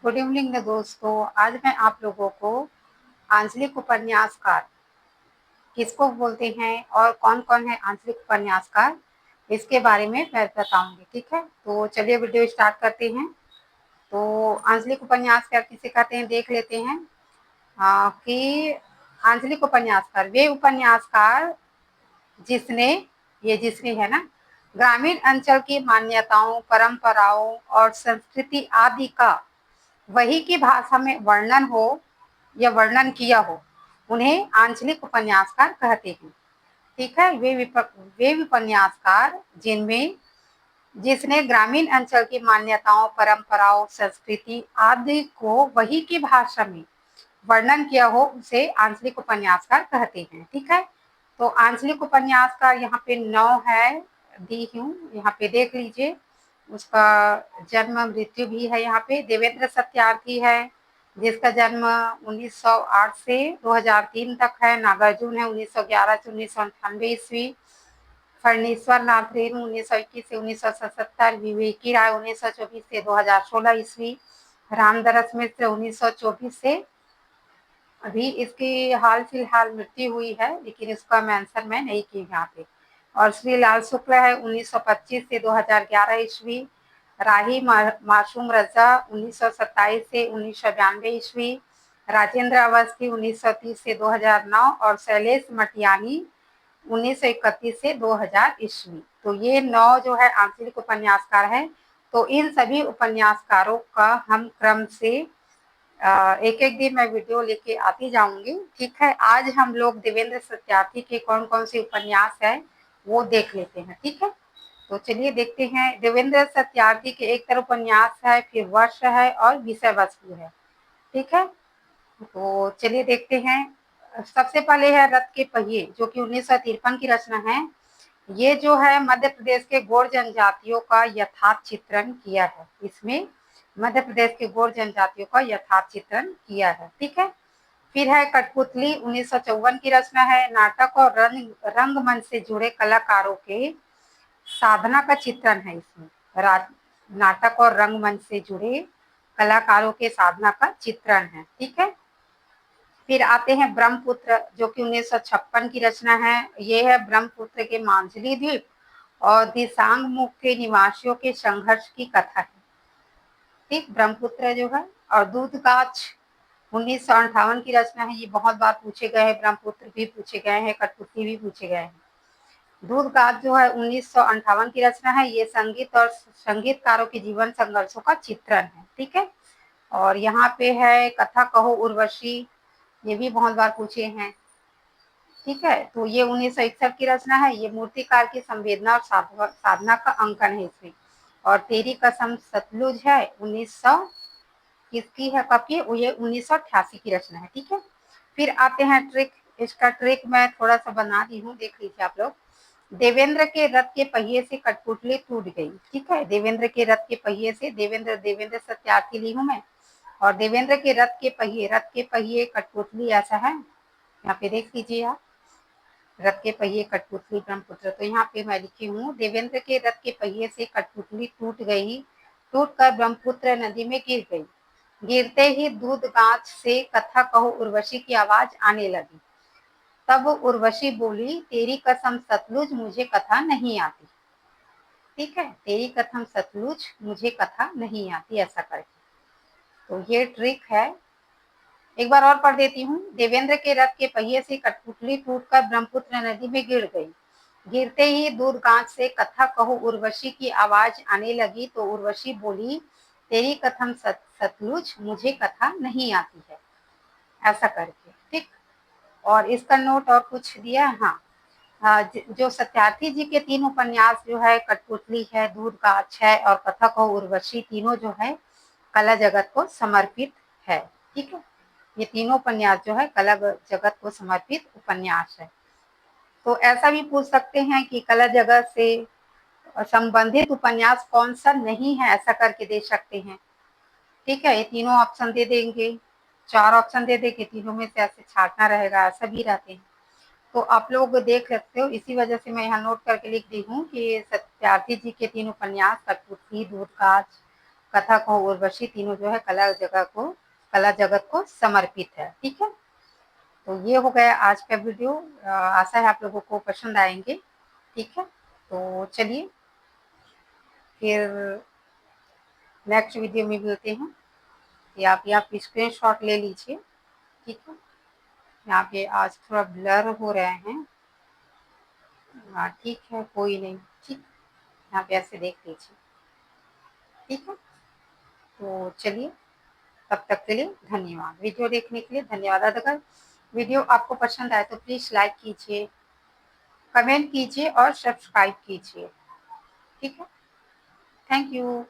Good evening दोस्तों। आज मैं आप लोगों को आंचलिक उपन्यासकार किसको बोलते हैं और कौन कौन है आंचलिक उपन्यासकार, इसके बारे में मैं बताऊंगी। ठीक है, तो चलिए वीडियो स्टार्ट करते हैं। तो आंचलिक उपन्यासकार किसे कहते हैं देख लेते हैं। कि आंचलिक उपन्यासकार वे उपन्यासकार जिसने, ये जिसने है ना, ग्रामीण अंचल की मान्यताओं, परंपराओं और संस्कृति आदि का वही की भाषा में वर्णन हो या वर्णन किया हो, उन्हें आंचलिक उपन्यासकार कहते हैं। ठीक है, वे उपन्यासकार जिनमें जिसने ग्रामीण अंचल की मान्यताओं, परंपराओं, संस्कृति आदि को वही की भाषा में वर्णन किया हो, उसे आंचलिक उपन्यासकार कहते हैं। ठीक है, तो आंचलिक उपन्यासकार यहाँ पे 9 है, दी हूँ, यहाँ पे देख लीजिए। उसका जन्म मृत्यु भी है यहाँ पे। देवेंद्र सत्यार्थी है, जिसका जन्म 1908 से 2003 तक है। नागार्जुन है 1911 से 1998 ईस्वी। फणीश्वर नाथ रेणु 1921 से 1977। विवेकी राय 1924 से 2016 ईस्वी। रामदरस मिश्र 1924 से, अभी इसकी हाल फिलहाल मृत्यु हुई है, लेकिन इसका मेंशन मैं नहीं की यहाँ पे। और श्री लाल शुक्ल है 1925 से 2011 ईस्वी। राही मासूम रजा 1927 से 1992 ईस्वी। राजेंद्र अवस्थी 1930 से 2009 और शैलेश मटियानी 1931 से 2000 ईस्वी। तो ये 9 जो है आंचलिक उपन्यासकार है। तो इन सभी उपन्यासकारों का हम क्रम से एक एक दिन मैं वीडियो लेके आती जाऊंगी। ठीक है, आज हम लोग देवेंद्र सत्यार्थी के कौन कौन से उपन्यास है वो देख लेते हैं। ठीक है, तो चलिए देखते हैं। देवेंद्र सत्यार्थी के एक तरफ उपन्यास है, फिर वर्ष है और विषय वस्तु है। ठीक है, तो चलिए देखते हैं। सबसे पहले है रथ के पहिए, जो कि 1953 की रचना है। ये जो है मध्य प्रदेश के गौड़ जनजातियों का यथार्थ चित्रण किया है। इसमें मध्य प्रदेश के गौड़ जनजातियों का यथार्थ चित्रण किया है। ठीक है, फिर है कठपुतली 1954 की रचना है। नाटक और रंगमंच से जुड़े कलाकारों के साधना का चित्रण है इसमें। नाटक और रंगमंच से जुड़े कलाकारों के साधना का चित्रण है। ठीक है, फिर आते हैं ब्रह्मपुत्र, जो कि 1956 की रचना है। ये है ब्रह्मपुत्र के मांझली द्वीप और दिसांग मुख के निवासियों के संघर्ष की कथा है। ठीक, ब्रह्मपुत्र जो है। और दूधगाछ 1958 की रचना है। ये बहुत बार पूछे गए हैं, ब्रह्मपुत्र भी पूछे गए हैं, कठपुतली भी पूछे गए हैं। दूधगाछ जो है 1958 की रचना है। ये संगीत और संगीतकारों के जीवन संघर्षों का चित्रण है। ठीक है, और यहाँ पे है कथा कहो उर्वशी, ये भी बहुत बार पूछे हैं। ठीक है, तो ये 1961 की रचना है। ये मूर्तिकार की संवेदना और साधना का अंकन है इसमें। और तेरी कसम सतलुज है 1900 किसकी है, कब की, ये 1988 की रचना है। ठीक है, फिर आते हैं ट्रिक। इसका ट्रिक मैं थोड़ा सा बना दी हूँ, देख लीजिए आप लोग। देवेंद्र के रथ के पहिए से कठपुतली टूट गई। ठीक है, देवेंद्र के रथ के पहिए से, देवेंद्र सत्यार्थी ली हूँ मैं। और देवेंद्र के रथ के पहिए कठपुतली, ऐसा है। यहाँ पे देख लीजिए आप, रथ के पहिए कठपुतली ब्रह्मपुत्र। तो यहाँ पे मैं लिखी हूँ, देवेंद्र के रथ के पहिए से कठपुतली टूट गई, टूटकर ब्रह्मपुत्र नदी में गिर गई। गिरते ही दूध गांच से कथा कहो उर्वशी की आवाज आने लगी। तब उर्वशी बोली, तेरी कसम सतलुज मुझे कथा नहीं आती। ठीक है, तेरी कसम सतलुज मुझे कथा नहीं आती, ऐसा करके। तो ये ट्रिक है। एक बार और पढ़ देती हूँ। देवेंद्र के रथ के पहिए से कठपुतली टूटकर ब्रह्मपुत्र नदी में गिर गई। गिरते ही दूर गांच से कथा कहो उर्वशी की आवाज आने लगी। तो उर्वशी बोली, तेरी कथम सतलुज मुझे कथा नहीं आती है, ऐसा करके। ठीक, और इसका नोट और कुछ दिया। हाँ, जो सत्यार्थी जी के 3 उपन्यास जो है, कठपुतली है, दूध गाछ है और कथा कहो उर्वशी, तीनों जो है कला जगत को समर्पित है। ठीक है, ये तीनों उपन्यास जो है कला जगत को समर्पित उपन्यास है। तो ऐसा भी पूछ सकते हैं कि कला जगत से संबंधित उपन्यास कौन सा नहीं है, ऐसा करके दे सकते हैं। ठीक है, ये तीनों ऑप्शन दे देंगे, 4 ऑप्शन दे देंगे, तीनों में से ऐसे छांटना रहेगा, ऐसा भी रहते हैं। तो आप लोग देख सकते हो, इसी वजह से मैं यहाँ नोट करके लिख दी हूँ कि सत्यार्थी जी के 3 उपन्यास कठपुतली, दूधगाछ, कथक और उर्वशी तीनों जो है कला जगत को समर्पित है। ठीक है, तो ये हो गया आज का वीडियो। आशा है आप लोगों को पसंद आएंगे। ठीक है, तो चलिए फिर नेक्स्ट वीडियो में मिलते हैं। ये आप यहाँ पे स्क्रीनशॉट ले लीजिए। ठीक है, यहाँ पे आज थोड़ा ब्लर हो रहे हैं। हाँ ठीक है, कोई नहीं। ठीक, यहाँ पे ऐसे देख लीजिए। ठीक है, तो चलिए तब तक के लिए धन्यवाद। वीडियो देखने के लिए धन्यवाद। अगर वीडियो आपको पसंद आए तो प्लीज लाइक कीजिए, कमेंट कीजिए और सब्सक्राइब कीजिए। ठीक है, थैंक यू।